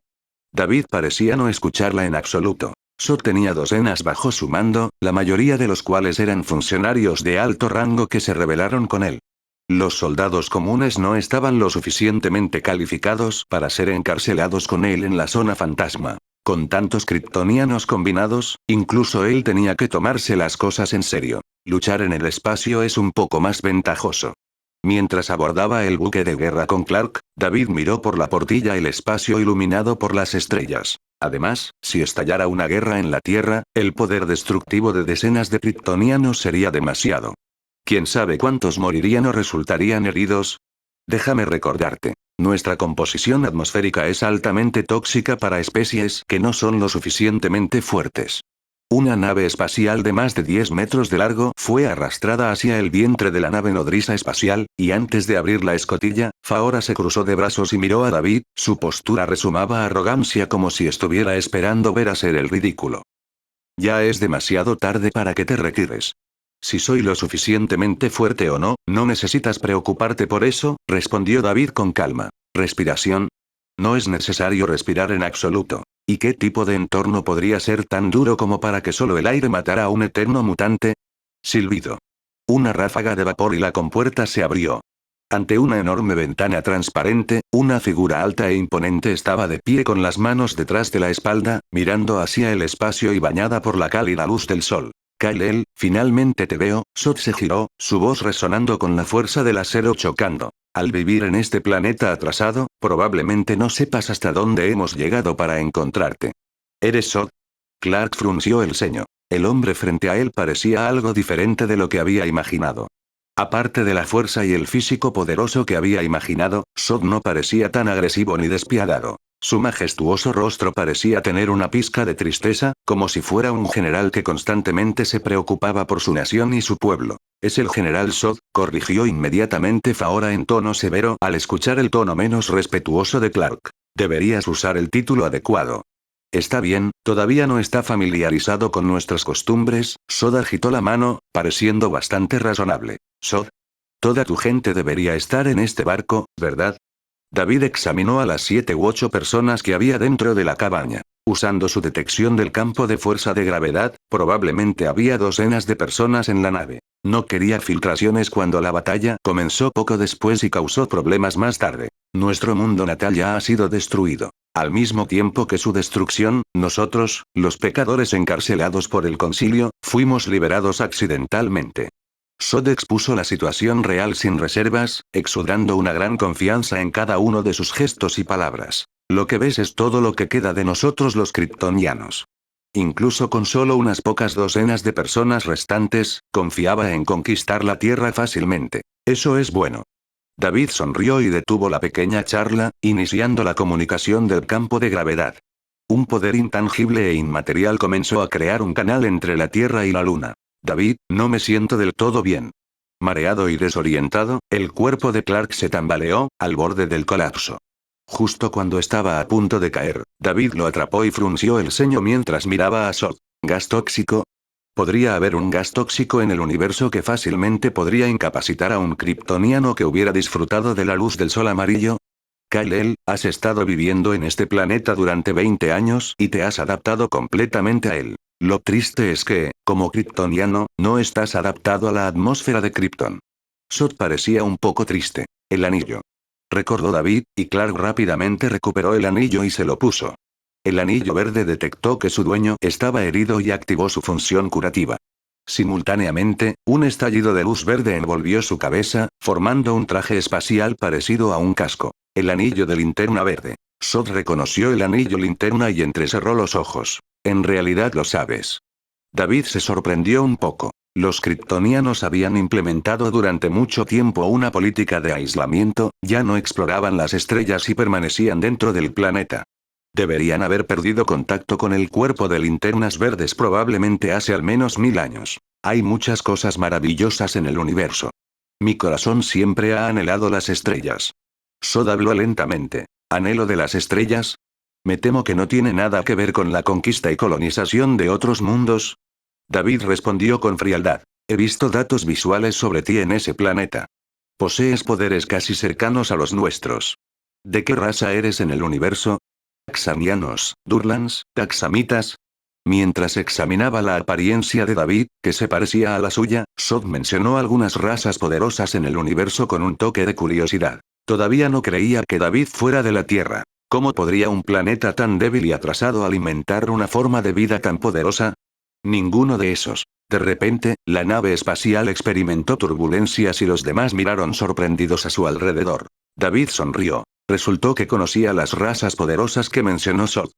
David parecía no escucharla en absoluto. Sod tenía docenas bajo su mando, la mayoría de los cuales eran funcionarios de alto rango que se rebelaron con él. Los soldados comunes no estaban lo suficientemente calificados para ser encarcelados con él en la zona fantasma. Con tantos kryptonianos combinados, incluso él tenía que tomarse las cosas en serio. Luchar en el espacio es un poco más ventajoso. Mientras abordaba el buque de guerra con Clark, David miró por la portilla el espacio iluminado por las estrellas. Además, si estallara una guerra en la Tierra, el poder destructivo de decenas de kryptonianos sería demasiado. ¿Quién sabe cuántos morirían o resultarían heridos? Déjame recordarte. Nuestra composición atmosférica es altamente tóxica para especies que no son lo suficientemente fuertes. Una nave espacial de más de 10 metros de largo fue arrastrada hacia el vientre de la nave nodriza espacial, y antes de abrir la escotilla, Faora se cruzó de brazos y miró a David, su postura resumaba arrogancia como si estuviera esperando ver hacer el ridículo. Ya es demasiado tarde para que te retires. Si soy lo suficientemente fuerte o no, no necesitas preocuparte por eso, respondió David con calma. ¿Respiración? No es necesario respirar en absoluto. ¿Y qué tipo de entorno podría ser tan duro como para que solo el aire matara a un eterno mutante? Silbido. Una ráfaga de vapor y la compuerta se abrió. Ante una enorme ventana transparente, una figura alta e imponente estaba de pie con las manos detrás de la espalda, mirando hacia el espacio y bañada por la cálida luz del sol. Kal-El, finalmente te veo. Zod se giró, su voz resonando con la fuerza del acero chocando. Al vivir en este planeta atrasado, probablemente no sepas hasta dónde hemos llegado para encontrarte. ¿Eres Zod? Clark frunció el ceño. El hombre frente a él parecía algo diferente de lo que había imaginado. Aparte de la fuerza y el físico poderoso que había imaginado, Zod no parecía tan agresivo ni despiadado. Su majestuoso rostro parecía tener una pizca de tristeza, como si fuera un general que constantemente se preocupaba por su nación y su pueblo. Es el general Zod, corrigió inmediatamente Faora en tono severo al escuchar el tono menos respetuoso de Clark. Deberías usar el título adecuado. Está bien, todavía no está familiarizado con nuestras costumbres. Zod agitó la mano, pareciendo bastante razonable. Zod. Toda tu gente debería estar en este barco, ¿verdad? David examinó a las 7 u 8 personas que había dentro de la cabaña. Usando su detección del campo de fuerza de gravedad, probablemente había docenas de personas en la nave. No quería filtraciones cuando la batalla comenzó poco después y causó problemas más tarde. Nuestro mundo natal ya ha sido destruido. Al mismo tiempo que su destrucción, nosotros, los pecadores encarcelados por el concilio, fuimos liberados accidentalmente. Zod expuso la situación real sin reservas, exudando una gran confianza en cada uno de sus gestos y palabras. Lo que ves es todo lo que queda de nosotros los kryptonianos. Incluso con solo unas pocas docenas de personas restantes, confiaba en conquistar la Tierra fácilmente. Eso es bueno. David sonrió y detuvo la pequeña charla, iniciando la comunicación del campo de gravedad. Un poder intangible e inmaterial comenzó a crear un canal entre la Tierra y la Luna. David, no me siento del todo bien. Mareado y desorientado, el cuerpo de Clark se tambaleó, al borde del colapso. Justo cuando estaba a punto de caer, David lo atrapó y frunció el ceño mientras miraba a Zod. ¿Gas tóxico? ¿Podría haber un gas tóxico en el universo que fácilmente podría incapacitar a un kryptoniano que hubiera disfrutado de la luz del sol amarillo? Kal-El, has estado viviendo en este planeta durante 20 años y te has adaptado completamente a él. Lo triste es que, como kryptoniano, no estás adaptado a la atmósfera de Krypton. Zod parecía un poco triste. El anillo. Recordó David, y Clark rápidamente recuperó el anillo y se lo puso. El anillo verde detectó que su dueño estaba herido y activó su función curativa. Simultáneamente, un estallido de luz verde envolvió su cabeza, formando un traje espacial parecido a un casco. El anillo de linterna verde. Zod reconoció el anillo linterna y entrecerró los ojos. En realidad lo sabes. David se sorprendió un poco. Los kryptonianos habían implementado durante mucho tiempo una política de aislamiento, ya no exploraban las estrellas y permanecían dentro del planeta. Deberían haber perdido contacto con el cuerpo de linternas verdes probablemente hace al menos 1000 años. Hay muchas cosas maravillosas en el universo. Mi corazón siempre ha anhelado las estrellas. Zod habló lentamente. ¿Anhelo de las estrellas? Me temo que no tiene nada que ver con la conquista y colonización de otros mundos. David respondió con frialdad. He visto datos visuales sobre ti en ese planeta. Posees poderes casi cercanos a los nuestros. ¿De qué raza eres en el universo? Taxanianos, Durlans, Taxamitas. Mientras examinaba la apariencia de David, que se parecía a la suya, Zod mencionó algunas razas poderosas en el universo con un toque de curiosidad. Todavía no creía que David fuera de la Tierra. ¿Cómo podría un planeta tan débil y atrasado alimentar una forma de vida tan poderosa? Ninguno de esos. De repente, la nave espacial experimentó turbulencias y los demás miraron sorprendidos a su alrededor. David sonrió. Resultó que conocía las razas poderosas que mencionó Zod.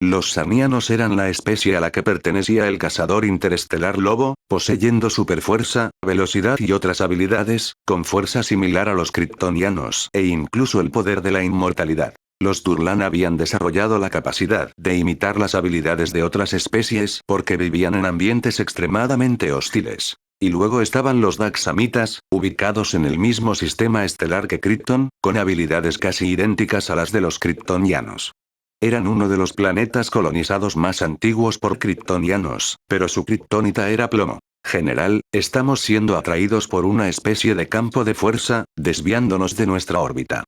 Los samianos eran la especie a la que pertenecía el cazador interestelar lobo, poseyendo superfuerza, velocidad y otras habilidades, con fuerza similar a los kryptonianos e incluso el poder de la inmortalidad. Los Durlan habían desarrollado la capacidad de imitar las habilidades de otras especies porque vivían en ambientes extremadamente hostiles. Y luego estaban los Daxamitas, ubicados en el mismo sistema estelar que Krypton, con habilidades casi idénticas a las de los kryptonianos. Eran uno de los planetas colonizados más antiguos por kryptonianos, pero su kriptonita era plomo. General, estamos siendo atraídos por una especie de campo de fuerza, desviándonos de nuestra órbita.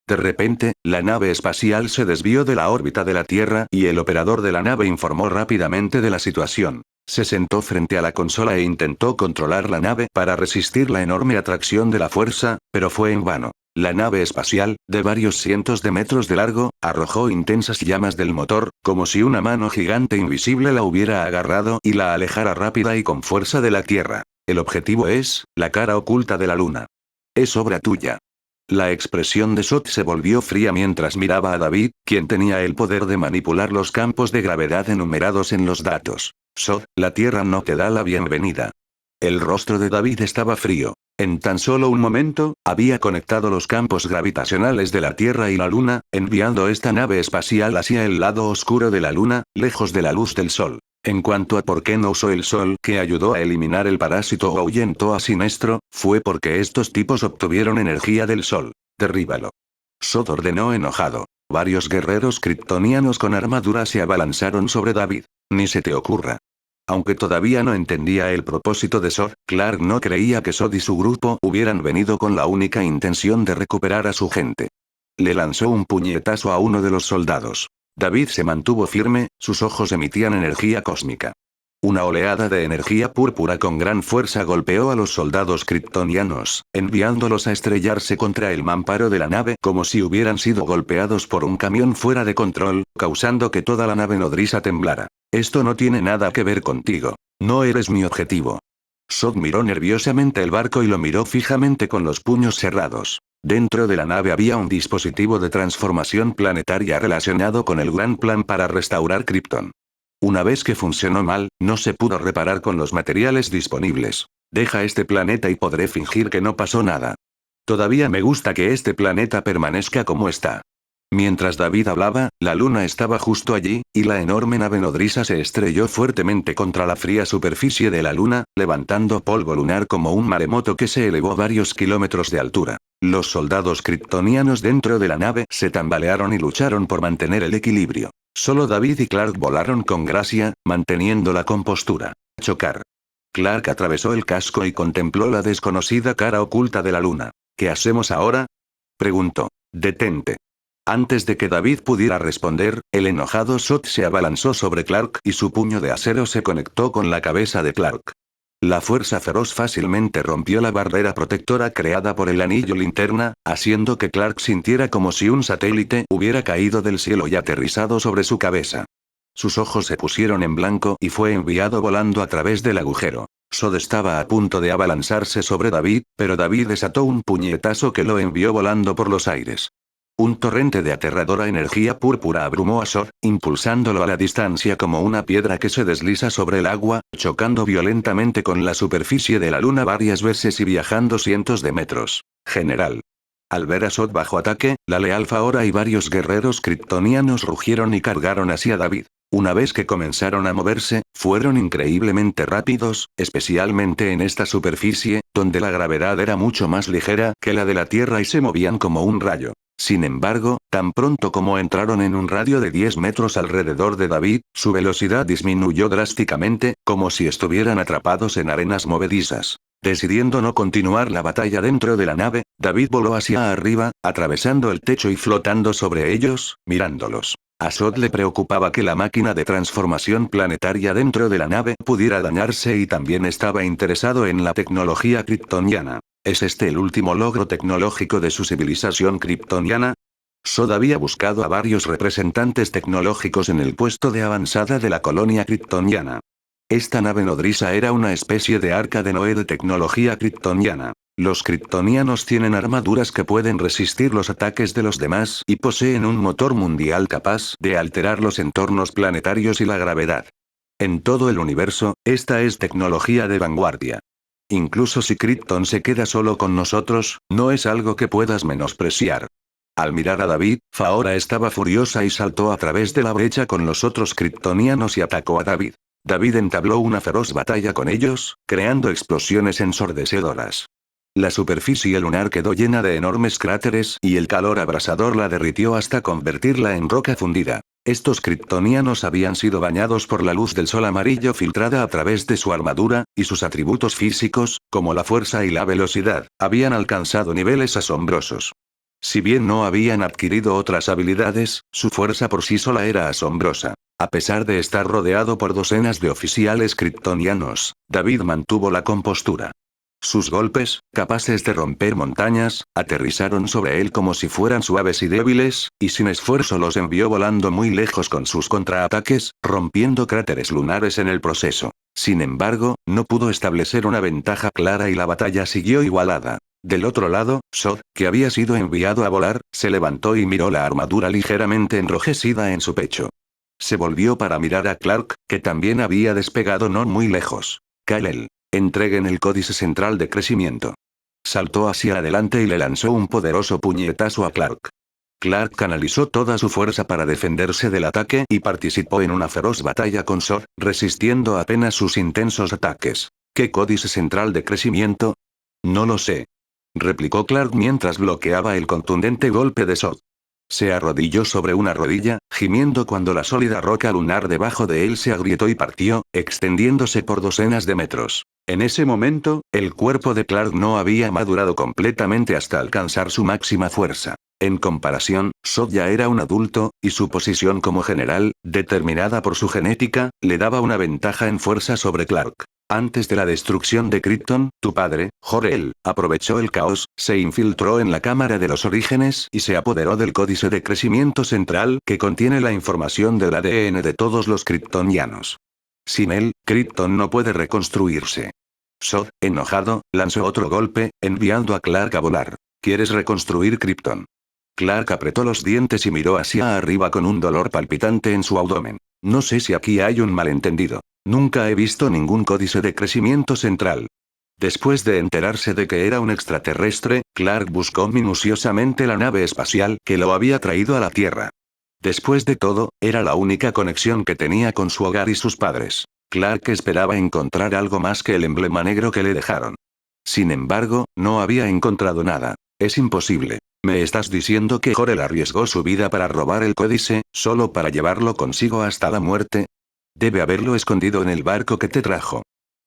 De repente, la nave espacial se desvió de la órbita de la Tierra y el operador de la nave informó rápidamente de la situación. Se sentó frente a la consola e intentó controlar la nave para resistir la enorme atracción de la fuerza, pero fue en vano. La nave espacial, de varios cientos de metros de largo, arrojó intensas llamas del motor, como si una mano gigante invisible la hubiera agarrado y la alejara rápida y con fuerza de la Tierra. El objetivo es, la cara oculta de la luna. Es obra tuya. La expresión de Sot se volvió fría mientras miraba a David, quien tenía el poder de manipular los campos de gravedad enumerados en los datos. Sot, la Tierra no te da la bienvenida. El rostro de David estaba frío. En tan solo un momento, había conectado los campos gravitacionales de la Tierra y la Luna, enviando esta nave espacial hacia el lado oscuro de la Luna, lejos de la luz del Sol. En cuanto a por qué no usó el Sol que ayudó a eliminar el parásito o ahuyentó a Sinestro, fue porque estos tipos obtuvieron energía del Sol. Derríbalo. Sod ordenó enojado. Varios guerreros kryptonianos con armadura se abalanzaron sobre David. Ni se te ocurra. Aunque todavía no entendía el propósito de Sod, Clark no creía que Sod y su grupo hubieran venido con la única intención de recuperar a su gente. Le lanzó un puñetazo a uno de los soldados. David se mantuvo firme, sus ojos emitían energía cósmica. Una oleada de energía púrpura con gran fuerza golpeó a los soldados kryptonianos, enviándolos a estrellarse contra el mamparo de la nave como si hubieran sido golpeados por un camión fuera de control, causando que toda la nave nodriza temblara. Esto no tiene nada que ver contigo. No eres mi objetivo. Sod miró nerviosamente el barco y lo miró fijamente con los puños cerrados. Dentro de la nave había un dispositivo de transformación planetaria relacionado con el gran plan para restaurar Krypton. Una vez que funcionó mal, no se pudo reparar con los materiales disponibles. Deja este planeta y podré fingir que no pasó nada. Todavía me gusta que este planeta permanezca como está. Mientras David hablaba, la luna estaba justo allí, y la enorme nave nodriza se estrelló fuertemente contra la fría superficie de la luna, levantando polvo lunar como un maremoto que se elevó varios kilómetros de altura. Los soldados kryptonianos dentro de la nave se tambalearon y lucharon por mantener el equilibrio. Solo David y Clark volaron con gracia, manteniendo la compostura. Chocar. Clark atravesó el casco y contempló la desconocida cara oculta de la luna. ¿Qué hacemos ahora?, preguntó. Detente. Antes de que David pudiera responder, el enojado Sot se abalanzó sobre Clark y su puño de acero se conectó con la cabeza de Clark. La fuerza feroz fácilmente rompió la barrera protectora creada por el anillo linterna, haciendo que Clark sintiera como si un satélite hubiera caído del cielo y aterrizado sobre su cabeza. Sus ojos se pusieron en blanco y fue enviado volando a través del agujero. Sod estaba a punto de abalanzarse sobre David, pero David desató un puñetazo que lo envió volando por los aires. Un torrente de aterradora energía púrpura abrumó a Sod, impulsándolo a la distancia como una piedra que se desliza sobre el agua, chocando violentamente con la superficie de la luna varias veces y viajando cientos de metros. General. Al ver a Sod bajo ataque, la Leal Faora y varios guerreros kryptonianos rugieron y cargaron hacia David. Una vez que comenzaron a moverse, fueron increíblemente rápidos, especialmente en esta superficie, donde la gravedad era mucho más ligera que la de la Tierra y se movían como un rayo. Sin embargo, tan pronto como entraron en un radio de 10 metros alrededor de David, su velocidad disminuyó drásticamente, como si estuvieran atrapados en arenas movedizas. Decidiendo no continuar la batalla dentro de la nave, David voló hacia arriba, atravesando el techo y flotando sobre ellos, mirándolos. A Sod le preocupaba que la máquina de transformación planetaria dentro de la nave pudiera dañarse y también estaba interesado en la tecnología kryptoniana. ¿Es este el último logro tecnológico de su civilización kryptoniana? Sod había buscado a varios representantes tecnológicos en el puesto de avanzada de la colonia kryptoniana. Esta nave nodriza era una especie de arca de Noé de tecnología kryptoniana. Los kryptonianos tienen armaduras que pueden resistir los ataques de los demás y poseen un motor mundial capaz de alterar los entornos planetarios y la gravedad. En todo el universo, esta es tecnología de vanguardia. Incluso si Krypton se queda solo con nosotros, no es algo que puedas menospreciar. Al mirar a David, Faora estaba furiosa y saltó a través de la brecha con los otros kryptonianos y atacó a David. David entabló una feroz batalla con ellos, creando explosiones ensordecedoras. La superficie lunar quedó llena de enormes cráteres y el calor abrasador la derritió hasta convertirla en roca fundida. Estos kryptonianos habían sido bañados por la luz del sol amarillo filtrada a través de su armadura, y sus atributos físicos, como la fuerza y la velocidad, habían alcanzado niveles asombrosos. Si bien no habían adquirido otras habilidades, su fuerza por sí sola era asombrosa. A pesar de estar rodeado por docenas de oficiales kryptonianos, David mantuvo la compostura. Sus golpes, capaces de romper montañas, aterrizaron sobre él como si fueran suaves y débiles, y sin esfuerzo los envió volando muy lejos con sus contraataques, rompiendo cráteres lunares en el proceso. Sin embargo, no pudo establecer una ventaja clara y la batalla siguió igualada. Del otro lado, Zod, que había sido enviado a volar, se levantó y miró la armadura ligeramente enrojecida en su pecho. Se volvió para mirar a Clark, que también había despegado no muy lejos. Kal-El. Entreguen el códice central de crecimiento. Saltó hacia adelante y le lanzó un poderoso puñetazo a Clark. Clark canalizó toda su fuerza para defenderse del ataque y participó en una feroz batalla con Zod, resistiendo apenas sus intensos ataques. ¿Qué códice central de crecimiento? No lo sé. Replicó Clark mientras bloqueaba el contundente golpe de Zod. Se arrodilló sobre una rodilla, gimiendo cuando la sólida roca lunar debajo de él se agrietó y partió, extendiéndose por docenas de metros. En ese momento, el cuerpo de Clark no había madurado completamente hasta alcanzar su máxima fuerza. En comparación, Zod ya era un adulto, y su posición como general, determinada por su genética, le daba una ventaja en fuerza sobre Clark. Antes de la destrucción de Krypton, tu padre, Jor-El, aprovechó el caos, se infiltró en la Cámara de los Orígenes y se apoderó del códice de crecimiento central que contiene la información del ADN de todos los kryptonianos. Sin él, Krypton no puede reconstruirse. Zod, enojado, lanzó otro golpe, enviando a Clark a volar. ¿Quieres reconstruir Krypton? Clark apretó los dientes y miró hacia arriba con un dolor palpitante en su abdomen. No sé si aquí hay un malentendido. Nunca he visto ningún códice de crecimiento central. Después de enterarse de que era un extraterrestre, Clark buscó minuciosamente la nave espacial que lo había traído a la Tierra. Después de todo, era la única conexión que tenía con su hogar y sus padres. Clark esperaba encontrar algo más que el emblema negro que le dejaron. Sin embargo, no había encontrado nada. Es imposible. ¿Me estás diciendo que Jor-El arriesgó su vida para robar el códice, solo para llevarlo consigo hasta la muerte? Debe haberlo escondido en el barco que te trajo.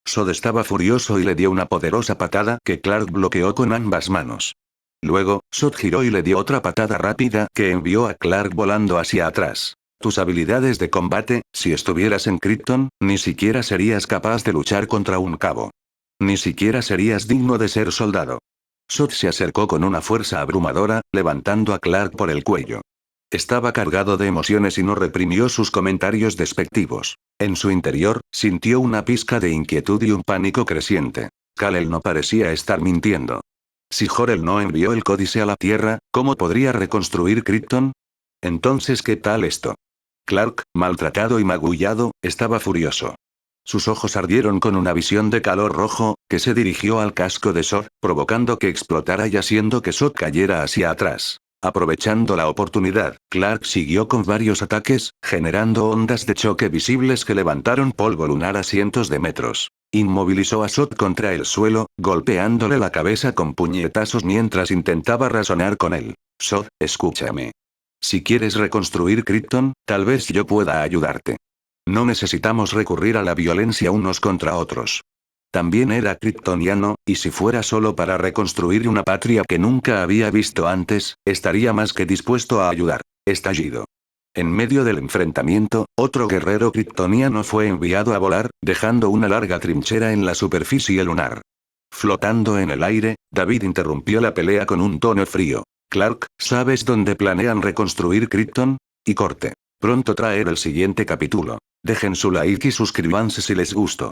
Zod estaba furioso y le dio una poderosa patada que Clark bloqueó con ambas manos. Luego, Zod giró y le dio otra patada rápida que envió a Clark volando hacia atrás. Tus habilidades de combate, si estuvieras en Krypton, ni siquiera serías capaz de luchar contra un cabo. Ni siquiera serías digno de ser soldado. Zod se acercó con una fuerza abrumadora, levantando a Clark por el cuello. Estaba cargado de emociones y no reprimió sus comentarios despectivos. En su interior, sintió una pizca de inquietud y un pánico creciente. Kal-El no parecía estar mintiendo. Si Jor-El no envió el códice a la Tierra, ¿cómo podría reconstruir Krypton? Entonces, ¿qué tal esto? Clark, maltratado y magullado, estaba furioso. Sus ojos ardieron con una visión de calor rojo, que se dirigió al casco de Zod, provocando que explotara y haciendo que Zod cayera hacia atrás. Aprovechando la oportunidad, Clark siguió con varios ataques, generando ondas de choque visibles que levantaron polvo lunar a cientos de metros. Inmovilizó a Zod contra el suelo, golpeándole la cabeza con puñetazos mientras intentaba razonar con él. Zod, escúchame. Si quieres reconstruir Krypton, tal vez yo pueda ayudarte. No necesitamos recurrir a la violencia unos contra otros. También era kryptoniano, y si fuera solo para reconstruir una patria que nunca había visto antes, estaría más que dispuesto a ayudar. Estallido. En medio del enfrentamiento, otro guerrero kryptoniano fue enviado a volar, dejando una larga trinchera en la superficie lunar. Flotando en el aire, David interrumpió la pelea con un tono frío. Clark, ¿sabes dónde planean reconstruir Krypton? Y corte. Pronto traer el siguiente capítulo. Dejen su like y suscríbanse si les gustó.